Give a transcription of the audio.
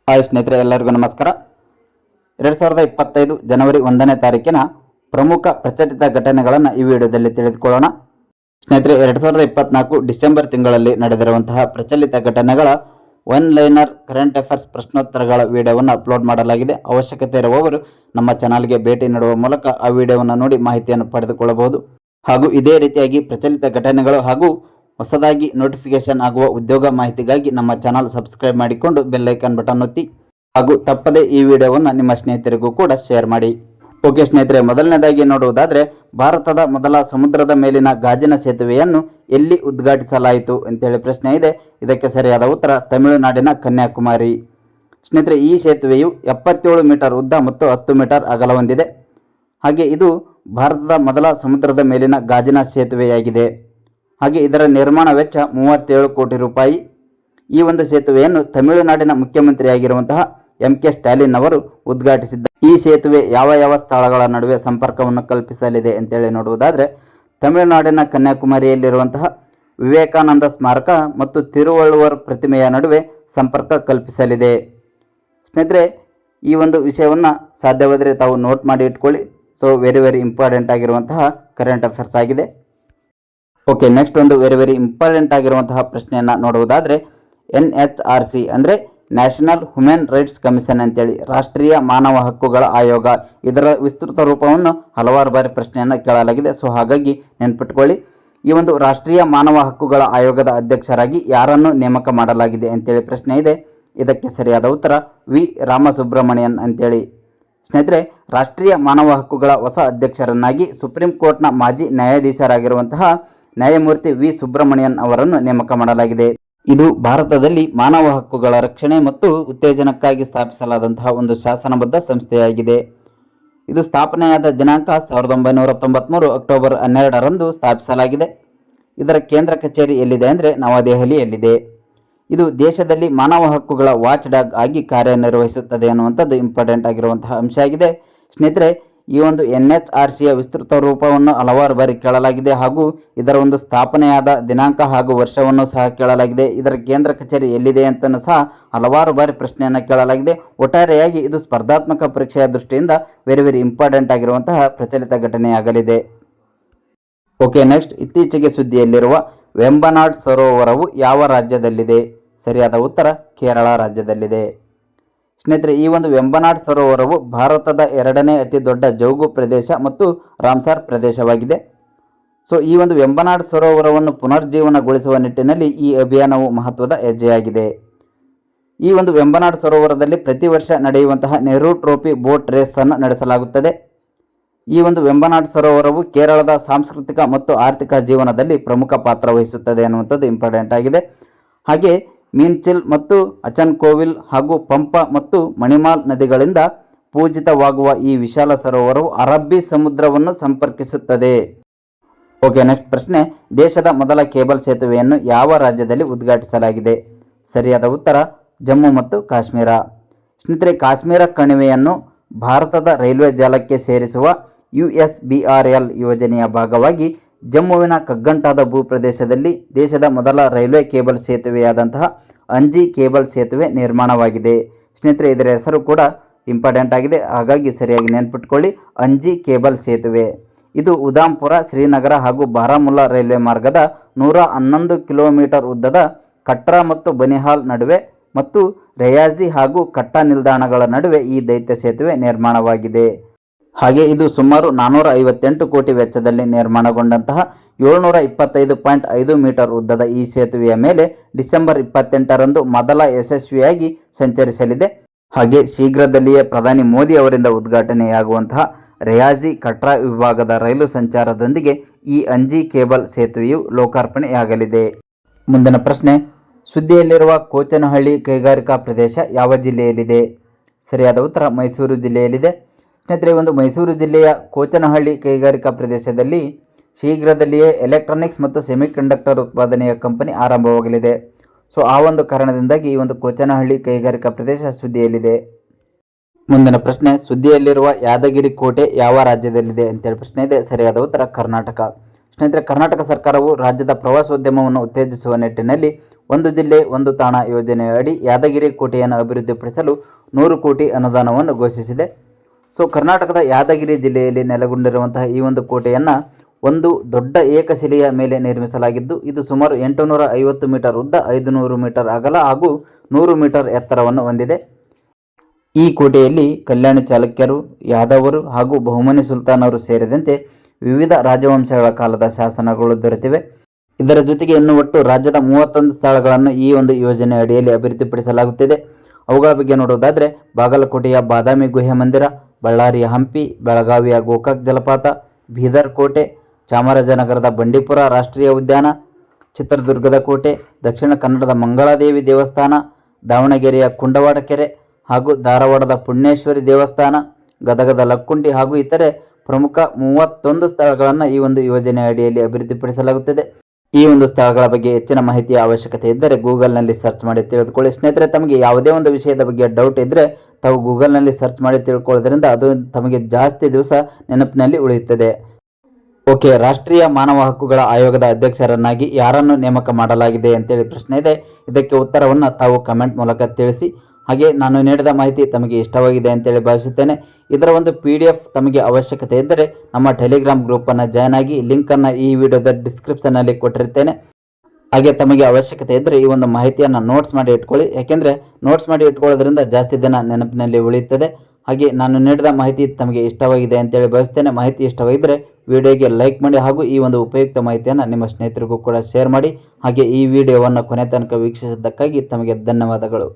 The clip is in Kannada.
ಹಾಯ್ ಸ್ನೇಹಿತರೆ, ಎಲ್ಲರಿಗೂ ನಮಸ್ಕಾರ. 2025 ಜನವರಿ 1ನೇ ತಾರೀಕಿನ ಪ್ರಮುಖ ಪ್ರಚಲಿತ ಘಟನೆಗಳನ್ನು ಈ ವಿಡಿಯೋದಲ್ಲಿ ತಿಳಿದುಕೊಳ್ಳೋಣ. ಸ್ನೇಹಿತರೆ, 2024 ಡಿಸೆಂಬರ್ ತಿಂಗಳಲ್ಲಿ ನಡೆದಿರುವಂತಹ ಪ್ರಚಲಿತ ಘಟನೆಗಳ ಒನ್ ಲೈನರ್ ಕರೆಂಟ್ ಅಫೇರ್ಸ್ ಪ್ರಶ್ನೋತ್ತರಗಳ ವಿಡಿಯೋವನ್ನು ಅಪ್ಲೋಡ್ ಮಾಡಲಾಗಿದೆ. ಅವಶ್ಯಕತೆ ಇರುವವರು ನಮ್ಮ ಚಾನಲ್ಗೆ ಭೇಟಿ ನೀಡುವ ಮೂಲಕ ಆ ವಿಡಿಯೋವನ್ನು ನೋಡಿ ಮಾಹಿತಿಯನ್ನು ಪಡೆದುಕೊಳ್ಳಬಹುದು. ಹಾಗೂ ಇದೇ ರೀತಿಯಾಗಿ ಪ್ರಚಲಿತ ಘಟನೆಗಳು ಹಾಗೂ ಹೊಸದಾಗಿ ನೋಟಿಫಿಕೇಶನ್ ಆಗುವ ಉದ್ಯೋಗ ಮಾಹಿತಿಗಾಗಿ ನಮ್ಮ ಚಾನಲ್ ಸಬ್ಸ್ಕ್ರೈಬ್ ಮಾಡಿಕೊಂಡು ಬೆಲ್ ಐಕಾನ್ ಬಟನ್ ಒತ್ತಿ ಹಾಗೂ ತಪ್ಪದೇ ಈ ವಿಡಿಯೋವನ್ನು ನಿಮ್ಮ ಸ್ನೇಹಿತರಿಗೂ ಕೂಡ ಶೇರ್ ಮಾಡಿ. ಓಕೆ ಸ್ನೇಹಿತರೆ, ಮೊದಲನೇದಾಗಿ ನೋಡುವುದಾದರೆ ಭಾರತದ ಮೊದಲ ಸಮುದ್ರದ ಮೇಲಿನ ಗಾಜಿನ ಸೇತುವೆಯನ್ನು ಎಲ್ಲಿ ಉದ್ಘಾಟಿಸಲಾಯಿತು ಅಂತೇಳಿ ಪ್ರಶ್ನೆ ಇದೆ. ಇದಕ್ಕೆ ಸರಿಯಾದ ಉತ್ತರ ತಮಿಳುನಾಡಿನ ಕನ್ಯಾಕುಮಾರಿ. ಸ್ನೇಹಿತರೆ, ಈ ಸೇತುವೆಯು 77 ಮೀಟರ್ ಉದ್ದ ಮತ್ತು 10 ಮೀಟರ್ ಅಗಲ ಹೊಂದಿದೆ. ಹಾಗೆ ಇದು ಭಾರತದ ಮೊದಲ ಸಮುದ್ರದ ಮೇಲಿನ ಗಾಜಿನ ಸೇತುವೆಯಾಗಿದೆ. ಹಾಗೆ ಇದರ ನಿರ್ಮಾಣ ವೆಚ್ಚ 37 ಕೋಟಿ ರೂಪಾಯಿ. ಈ ಒಂದು ಸೇತುವೆಯನ್ನು ತಮಿಳುನಾಡಿನ ಮುಖ್ಯಮಂತ್ರಿಯಾಗಿರುವಂತಹ MK ಸ್ಟಾಲಿನ್ ಅವರು ಉದ್ಘಾಟಿಸಿದ್ದಾರೆ. ಈ ಸೇತುವೆ ಯಾವ ಯಾವ ಸ್ಥಳಗಳ ನಡುವೆ ಸಂಪರ್ಕವನ್ನು ಕಲ್ಪಿಸಲಿದೆ ಅಂತೇಳಿ ನೋಡುವುದಾದರೆ ತಮಿಳುನಾಡಿನ ಕನ್ಯಾಕುಮಾರಿಯಲ್ಲಿರುವಂತಹ ವಿವೇಕಾನಂದ ಸ್ಮಾರಕ ಮತ್ತು ತಿರುವಳ್ಳುವರ್ ಪ್ರತಿಮೆಯ ನಡುವೆ ಸಂಪರ್ಕ ಕಲ್ಪಿಸಲಿದೆ. ಸ್ನೇಹಿತರೆ, ಈ ಒಂದು ವಿಷಯವನ್ನು ಸಾಧ್ಯವಾದರೆ ತಾವು ನೋಟ್ ಮಾಡಿ ಇಟ್ಕೊಳ್ಳಿ. ಸೊ ವೆರಿ ಇಂಪಾರ್ಟೆಂಟ್ ಆಗಿರುವಂತಹ ಕರೆಂಟ್ ಅಫೇರ್ಸ್ ಆಗಿದೆ. ಓಕೆ, ನೆಕ್ಸ್ಟ್ ಒಂದು ವೆರಿ ಇಂಪಾರ್ಟೆಂಟ್ ಆಗಿರುವಂತಹ ಪ್ರಶ್ನೆಯನ್ನು ನೋಡುವುದಾದರೆ NHRC ಅಂದರೆ ನ್ಯಾಷನಲ್ ಹ್ಯೂಮನ್ ರೈಟ್ಸ್ ಕಮಿಷನ್ ಅಂತೇಳಿ, ರಾಷ್ಟ್ರೀಯ ಮಾನವ ಹಕ್ಕುಗಳ ಆಯೋಗ, ಇದರ ವಿಸ್ತೃತ ರೂಪವನ್ನು ಹಲವಾರು ಬಾರಿ ಪ್ರಶ್ನೆಯನ್ನು ಕೇಳಲಾಗಿದೆ. ಸೊ ಹಾಗಾಗಿ ನೆನ್ಪಿಟ್ಕೊಳ್ಳಿ. ಈ ಒಂದು ರಾಷ್ಟ್ರೀಯ ಮಾನವ ಹಕ್ಕುಗಳ ಆಯೋಗದ ಅಧ್ಯಕ್ಷರಾಗಿ ಯಾರನ್ನು ನೇಮಕ ಮಾಡಲಾಗಿದೆ ಅಂತೇಳಿ ಪ್ರಶ್ನೆ ಇದೆ. ಇದಕ್ಕೆ ಸರಿಯಾದ ಉತ್ತರ ವಿ ರಾಮಸುಬ್ರಮಣಿಯನ್ ಅಂತೇಳಿ. ಸ್ನೇಹಿತರೆ, ರಾಷ್ಟ್ರೀಯ ಮಾನವ ಹಕ್ಕುಗಳ ಹೊಸ ಅಧ್ಯಕ್ಷರನ್ನಾಗಿ ಸುಪ್ರೀಂ ಕೋರ್ಟ್ನ ಮಾಜಿ ನ್ಯಾಯಾಧೀಶರಾಗಿರುವಂತಹ ನ್ಯಾಯಮೂರ್ತಿ ವಿ ಸುಬ್ರಮಣಿಯನ್ ಅವರನ್ನು ನೇಮಕ ಮಾಡಲಾಗಿದೆ. ಇದು ಭಾರತದಲ್ಲಿ ಮಾನವ ಹಕ್ಕುಗಳ ರಕ್ಷಣೆ ಮತ್ತು ಉತ್ತೇಜನಕ್ಕಾಗಿ ಸ್ಥಾಪಿಸಲಾದಂತಹ ಒಂದು ಶಾಸನಬದ್ಧ ಸಂಸ್ಥೆಯಾಗಿದೆ. ಇದು ಸ್ಥಾಪನೆಯಾದ ದಿನಾಂಕ 1993 ಅಕ್ಟೋಬರ್ 12ರಂದು ಸ್ಥಾಪಿಸಲಾಗಿದೆ. ಇದರ ಕೇಂದ್ರ ಕಚೇರಿ ಎಲ್ಲಿದೆ ಅಂದರೆ ನವದೆಹಲಿಯಲ್ಲಿದೆ. ಇದು ದೇಶದಲ್ಲಿ ಮಾನವ ಹಕ್ಕುಗಳ ವಾಚ್ ಡಾಗ್ ಆಗಿ ಕಾರ್ಯನಿರ್ವಹಿಸುತ್ತದೆ ಅನ್ನುವಂಥದ್ದು ಇಂಪಾರ್ಟೆಂಟ್ ಆಗಿರುವಂತಹ ಅಂಶ ಆಗಿದೆ. ಸ್ನೇಹಿತರೆ, ಈ ಒಂದು NHRCಯ ವಿಸ್ತೃತ ರೂಪವನ್ನು ಹಲವಾರು ಬಾರಿ ಕೇಳಲಾಗಿದೆ ಹಾಗೂ ಇದರ ಒಂದು ಸ್ಥಾಪನೆಯಾದ ದಿನಾಂಕ ಹಾಗೂ ವರ್ಷವನ್ನು ಸಹ ಕೇಳಲಾಗಿದೆ. ಇದರ ಕೇಂದ್ರ ಕಚೇರಿ ಎಲ್ಲಿದೆ ಅಂತಲೂ ಸಹ ಹಲವಾರು ಬಾರಿ ಪ್ರಶ್ನೆಯನ್ನು ಕೇಳಲಾಗಿದೆ. ಒಟ್ಟಾರೆಯಾಗಿ ಇದು ಸ್ಪರ್ಧಾತ್ಮಕ ಪರೀಕ್ಷೆಯ ದೃಷ್ಟಿಯಿಂದ ವೆರಿ ಇಂಪಾರ್ಟೆಂಟ್ ಆಗಿರುವಂತಹ ಪ್ರಚಲಿತ ಘಟನೆಯಾಗಲಿದೆ. ಓಕೆ, ನೆಕ್ಸ್ಟ್ ಇತ್ತೀಚೆಗೆ ಸುದ್ದಿಯಲ್ಲಿರುವ ವೆಂಬನಾಡ್ ಸರೋವರವು ಯಾವ ರಾಜ್ಯದಲ್ಲಿದೆ? ಸರಿಯಾದ ಉತ್ತರ ಕೇರಳ ರಾಜ್ಯದಲ್ಲಿದೆ. ಸ್ನೇಹಿತರೆ, ಈ ಒಂದು ವೆಂಬನಾಡ್ ಸರೋವರವು ಭಾರತದ 2ನೇ ಅತಿ ದೊಡ್ಡ ಜೌಗು ಪ್ರದೇಶ ಮತ್ತು ರಾಮ್ಸಾರ್ ಪ್ರದೇಶವಾಗಿದೆ. ಸೊ ಈ ಒಂದು ವೆಂಬನಾಡ್ ಸರೋವರವನ್ನು ಪುನರ್ಜೀವನಗೊಳಿಸುವ ನಿಟ್ಟಿನಲ್ಲಿ ಈ ಅಭಿಯಾನವು ಮಹತ್ವದ ಹೆಜ್ಜೆಯಾಗಿದೆ. ಈ ಒಂದು ವೆಂಬನಾಡ್ ಸರೋವರದಲ್ಲಿ ಪ್ರತಿ ವರ್ಷ ನಡೆಯುವಂತಹ ನೆಹರು ಟ್ರೋಫಿ ಬೋಟ್ ರೇಸ್ ಅನ್ನು ನಡೆಸಲಾಗುತ್ತದೆ. ಈ ಒಂದು ವೆಂಬನಾಡ್ ಸರೋವರವು ಕೇರಳದ ಸಾಂಸ್ಕೃತಿಕ ಮತ್ತು ಆರ್ಥಿಕ ಜೀವನದಲ್ಲಿ ಪ್ರಮುಖ ಪಾತ್ರ ವಹಿಸುತ್ತದೆ ಅನ್ನುವಂಥದ್ದು ಇಂಪಾರ್ಟೆಂಟ್ ಆಗಿದೆ. ಹಾಗೆ ಮೀನ್ಚಿಲ್ ಮತ್ತು ಅಚನ್ಕೋವಿಲ್ ಹಾಗೂ ಪಂಪ ಮತ್ತು ಮಣಿಮಾಲ್ ನದಿಗಳಿಂದ ಪೂಜಿತವಾಗುವ ಈ ವಿಶಾಲ ಸರೋವರವು ಅರಬ್ಬಿ ಸಮುದ್ರವನ್ನು ಸಂಪರ್ಕಿಸುತ್ತದೆ. ಓಕೆ, ನೆಕ್ಸ್ಟ್ ಪ್ರಶ್ನೆ, ದೇಶದ ಮೊದಲ ಕೇಬಲ್ ಸೇತುವೆಯನ್ನು ಯಾವ ರಾಜ್ಯದಲ್ಲಿ ಉದ್ಘಾಟಿಸಲಾಗಿದೆ? ಸರಿಯಾದ ಉತ್ತರ ಜಮ್ಮು ಮತ್ತು ಕಾಶ್ಮೀರ. ಸ್ನೇಹಿತರೆ, ಕಾಶ್ಮೀರ ಕಣಿವೆಯನ್ನು ಭಾರತದ ರೈಲ್ವೆ ಜಾಲಕ್ಕೆ ಸೇರಿಸುವ USBRL ಯೋಜನೆಯ ಭಾಗವಾಗಿ ಜಮ್ಮುವಿನ ಕಗ್ಗಂಟಾದ ಭೂಪ್ರದೇಶದಲ್ಲಿ ದೇಶದ ಮೊದಲ ರೈಲ್ವೆ ಕೇಬಲ್ ಸೇತುವೆಯಾದಂತಹ ಅಂಜಿ ಕೇಬಲ್ ಸೇತುವೆ ನಿರ್ಮಾಣವಾಗಿದೆ. ಸ್ನೇಹಿತರೆ, ಇದರ ಹೆಸರು ಕೂಡ ಇಂಪಾರ್ಟೆಂಟ್ ಆಗಿದೆ, ಹಾಗಾಗಿ ಸರಿಯಾಗಿ ನೆನ್ಪಿಟ್ಕೊಳ್ಳಿ. ಅಂಜಿ ಕೇಬಲ್ ಸೇತುವೆ ಇದು ಉಧಾಂಪುರ, ಶ್ರೀನಗರ ಹಾಗೂ ಬಾರಾಮುಲ್ಲಾ ರೈಲ್ವೆ ಮಾರ್ಗದ 111 ಕಿಲೋಮೀಟರ್ ಉದ್ದದ ಕಟ್ರಾ ಮತ್ತು ಬನಿಹಾಲ್ ನಡುವೆ ಮತ್ತು ರೆಯಾಜಿ ಹಾಗೂ ಕಟ್ಟಾ ನಿಲ್ದಾಣಗಳ ನಡುವೆ ಈ ದೈತ್ಯ ಸೇತುವೆ ನಿರ್ಮಾಣವಾಗಿದೆ. ಹಾಗೆ ಇದು ಸುಮಾರು 458 ಕೋಟಿ ವೆಚ್ಚದಲ್ಲಿ ನಿರ್ಮಾಣಗೊಂಡಂತಹ 725.5 ಮೀಟರ್ ಉದ್ದದ ಈ ಸೇತುವೆಯ ಮೇಲೆ ಡಿಸೆಂಬರ್ 28ರಂದು ಮೊದಲ ಯಶಸ್ವಿಯಾಗಿ ಸಂಚರಿಸಲಿದೆ. ಹಾಗೆ ಶೀಘ್ರದಲ್ಲಿಯೇ ಪ್ರಧಾನಿ ಮೋದಿ ಅವರಿಂದ ಉದ್ಘಾಟನೆಯಾಗುವಂತಹ ರೆಯಾಜಿ ಕಟ್ರಾ ವಿಭಾಗದ ರೈಲು ಸಂಚಾರದೊಂದಿಗೆ ಈ ಅಂಜಿ ಕೇಬಲ್ ಸೇತುವೆಯು ಲೋಕಾರ್ಪಣೆಯಾಗಲಿದೆ. ಮುಂದಿನ ಪ್ರಶ್ನೆ, ಸುದ್ದಿಯಲ್ಲಿರುವ ಕೋಚನಹಳ್ಳಿ ಕೈಗಾರಿಕಾ ಪ್ರದೇಶ ಯಾವ ಜಿಲ್ಲೆಯಲ್ಲಿದೆ? ಸರಿಯಾದ ಉತ್ತರ ಮೈಸೂರು ಜಿಲ್ಲೆಯಲ್ಲಿದೆ. ಸ್ನೇಹಿತರೆ, ಒಂದು ಮೈಸೂರು ಜಿಲ್ಲೆಯ ಕೋಚನಹಳ್ಳಿ ಕೈಗಾರಿಕಾ ಪ್ರದೇಶದಲ್ಲಿ ಶೀಘ್ರದಲ್ಲಿಯೇ ಎಲೆಕ್ಟ್ರಾನಿಕ್ಸ್ ಮತ್ತು ಸೆಮಿಕಂಡಕ್ಟರ್ ಉತ್ಪಾದನೆಯ ಕಂಪನಿ ಆರಂಭವಾಗಲಿದೆ. ಸೊ ಆ ಒಂದು ಕಾರಣದಿಂದಾಗಿ ಈ ಒಂದು ಕೋಚನಹಳ್ಳಿ ಕೈಗಾರಿಕಾ ಪ್ರದೇಶ ಸುದ್ದಿಯಲ್ಲಿದೆ. ಮುಂದಿನ ಪ್ರಶ್ನೆ, ಸುದ್ದಿಯಲ್ಲಿರುವ ಯಾದಗಿರಿ ಕೋಟೆ ಯಾವ ರಾಜ್ಯದಲ್ಲಿದೆ ಅಂತೇಳಿ ಪ್ರಶ್ನೆ ಇದೆ. ಸರಿಯಾದ ಉತ್ತರ ಕರ್ನಾಟಕ. ಸ್ನೇಹಿತರೆ, ಕರ್ನಾಟಕ ಸರ್ಕಾರವು ರಾಜ್ಯದ ಪ್ರವಾಸೋದ್ಯಮವನ್ನು ಉತ್ತೇಜಿಸುವ ನಿಟ್ಟಿನಲ್ಲಿ ಒಂದು ಜಿಲ್ಲೆ ಒಂದು ತಾಣ ಯೋಜನೆಯ ಅಡಿ ಯಾದಗಿರಿ ಕೋಟೆಯನ್ನು ಅಭಿವೃದ್ಧಿಪಡಿಸಲು 100 ಕೋಟಿ ಅನುದಾನವನ್ನು ಘೋಷಿಸಿದೆ. ಸೊ ಕರ್ನಾಟಕದ ಯಾದಗಿರಿ ಜಿಲ್ಲೆಯಲ್ಲಿ ನೆಲೆಗೊಂಡಿರುವಂತಹ ಈ ಒಂದು ಕೋಟೆಯನ್ನು ಒಂದು ದೊಡ್ಡ ಏಕಶಿಲೆಯ ಮೇಲೆ ನಿರ್ಮಿಸಲಾಗಿದ್ದು, ಇದು ಸುಮಾರು 850 ಮೀಟರ್ ಉದ್ದ, 500 ಮೀಟರ್ ಅಗಲ ಹಾಗೂ 100 ಮೀಟರ್ ಎತ್ತರವನ್ನು ಹೊಂದಿದೆ. ಈ ಕೋಟೆಯಲ್ಲಿ ಕಲ್ಯಾಣಿ ಚಾಲುಕ್ಯರು, ಯಾದವರು ಹಾಗೂ ಬಹುಮನಿ ಸುಲ್ತಾನರು ಸೇರಿದಂತೆ ವಿವಿಧ ರಾಜವಂಶಗಳ ಕಾಲದ ಶಾಸನಗಳು ದೊರೆತಿವೆ. ಇದರ ಜೊತೆಗೆ ಇನ್ನು ಒಟ್ಟು ರಾಜ್ಯದ 31 ಸ್ಥಳಗಳನ್ನು ಈ ಒಂದು ಯೋಜನೆ ಅಡಿಯಲ್ಲಿ ಅಭಿವೃದ್ಧಿಪಡಿಸಲಾಗುತ್ತಿದೆ. ಅವುಗಳ ಬಗ್ಗೆ ನೋಡುವುದಾದರೆ ಬಾಗಲಕೋಟೆಯ ಬಾದಾಮಿ ಗುಹೆ ಮಂದಿರ, ಬಳ್ಳಾರಿಯ ಹಂಪಿ, ಬೆಳಗಾವಿಯ ಗೋಕಾಕ್ ಜಲಪಾತ, ಬೀದರ್ ಕೋಟೆ, ಚಾಮರಾಜನಗರದ ಬಂಡೀಪುರ ರಾಷ್ಟ್ರೀಯ ಉದ್ಯಾನ, ಚಿತ್ರದುರ್ಗದ ಕೋಟೆ, ದಕ್ಷಿಣ ಕನ್ನಡದ ಮಂಗಳಾದೇವಿ ದೇವಸ್ಥಾನ, ದಾವಣಗೆರೆಯ ಕುಂಡವಾಡ ಕೆರೆ ಹಾಗೂ ಧಾರವಾಡದ ಪುಣ್ಯೇಶ್ವರಿ ದೇವಸ್ಥಾನ, ಗದಗದ ಲಕ್ಕುಂಡಿ ಹಾಗೂ ಇತರೆ ಪ್ರಮುಖ 31 ಸ್ಥಳಗಳನ್ನು ಈ ಒಂದು ಯೋಜನೆ ಅಡಿಯಲ್ಲಿ ಅಭಿವೃದ್ಧಿಪಡಿಸಲಾಗುತ್ತದೆ. ಈ ಒಂದು ಸ್ಥಳಗಳ ಬಗ್ಗೆ ಹೆಚ್ಚಿನ ಮಾಹಿತಿಯ ಅವಶ್ಯಕತೆ ಇದ್ದರೆ ಗೂಗಲ್ನಲ್ಲಿ ಸರ್ಚ್ ಮಾಡಿ ತಿಳಿದುಕೊಳ್ಳಿ. ಸ್ನೇಹಿತರೆ, ತಮಗೆ ಯಾವುದೇ ಒಂದು ವಿಷಯದ ಬಗ್ಗೆ ಡೌಟ್ ಇದ್ದರೆ ತಾವು ಗೂಗಲ್ನಲ್ಲಿ ಸರ್ಚ್ ಮಾಡಿ ತಿಳ್ಕೊಳ್ಳೋದ್ರಿಂದ ಅದು ತಮಗೆ ಜಾಸ್ತಿ ದಿವಸ ನೆನಪಿನಲ್ಲಿ ಉಳಿಯುತ್ತದೆ. ಓಕೆ, ರಾಷ್ಟ್ರೀಯ ಮಾನವ ಹಕ್ಕುಗಳ ಆಯೋಗದ ಅಧ್ಯಕ್ಷರನ್ನಾಗಿ ಯಾರನ್ನು ನೇಮಕ ಮಾಡಲಾಗಿದೆ ಅಂತೇಳಿ ಪ್ರಶ್ನೆ ಇದೆ. ಇದಕ್ಕೆ ಉತ್ತರವನ್ನು ತಾವು ಕಮೆಂಟ್ ಮೂಲಕ ತಿಳಿಸಿ. ಹಾಗೆ ನಾನು ನೀಡಿದ ಮಾಹಿತಿ ತಮಗೆ ಇಷ್ಟವಾಗಿದೆ ಅಂತೇಳಿ ಭಾವಿಸುತ್ತೇನೆ. ಇದರ ಒಂದು PDF ತಮಗೆ ಅವಶ್ಯಕತೆ ಇದ್ದರೆ ನಮ್ಮ ಟೆಲಿಗ್ರಾಮ್ ಗ್ರೂಪನ್ನು ಜಾಯ್ನ್ ಆಗಿ, ಲಿಂಕನ್ನು ಈ ವಿಡಿಯೋದ ಡಿಸ್ಕ್ರಿಪ್ಷನ್ನಲ್ಲಿ ಕೊಟ್ಟಿರ್ತೇನೆ. ಹಾಗೆ ತಮಗೆ ಅವಶ್ಯಕತೆ ಇದ್ದರೆ ಈ ಒಂದು ಮಾಹಿತಿಯನ್ನು ನೋಟ್ಸ್ ಮಾಡಿ ಇಟ್ಕೊಳ್ಳಿ. ಯಾಕೆಂದರೆ ನೋಟ್ಸ್ ಮಾಡಿ ಇಟ್ಕೊಳ್ಳೋದ್ರಿಂದ ಜಾಸ್ತಿ ದಿನ ನೆನಪಿನಲ್ಲಿ ಉಳಿಯುತ್ತದೆ. ಹಾಗೆ ನಾನು ನೀಡಿದ ಮಾಹಿತಿ ತಮಗೆ ಇಷ್ಟವಾಗಿದೆ ಅಂತೇಳಿ ಭಾವಿಸ್ತೇನೆ. ಮಾಹಿತಿ ಇಷ್ಟವಾಗಿದ್ದರೆ ವಿಡಿಯೋಗೆ ಲೈಕ್ ಮಾಡಿ ಹಾಗೂ ಈ ಒಂದು ಉಪಯುಕ್ತ ಮಾಹಿತಿಯನ್ನು ನಿಮ್ಮ ಸ್ನೇಹಿತರಿಗೂ ಕೂಡ ಶೇರ್ ಮಾಡಿ. ಹಾಗೆ ಈ ವಿಡಿಯೋವನ್ನು ಕೊನೆ ತನಕ ವೀಕ್ಷಿಸಿದ್ದಕ್ಕಾಗಿ ತಮಗೆ ಧನ್ಯವಾದಗಳು.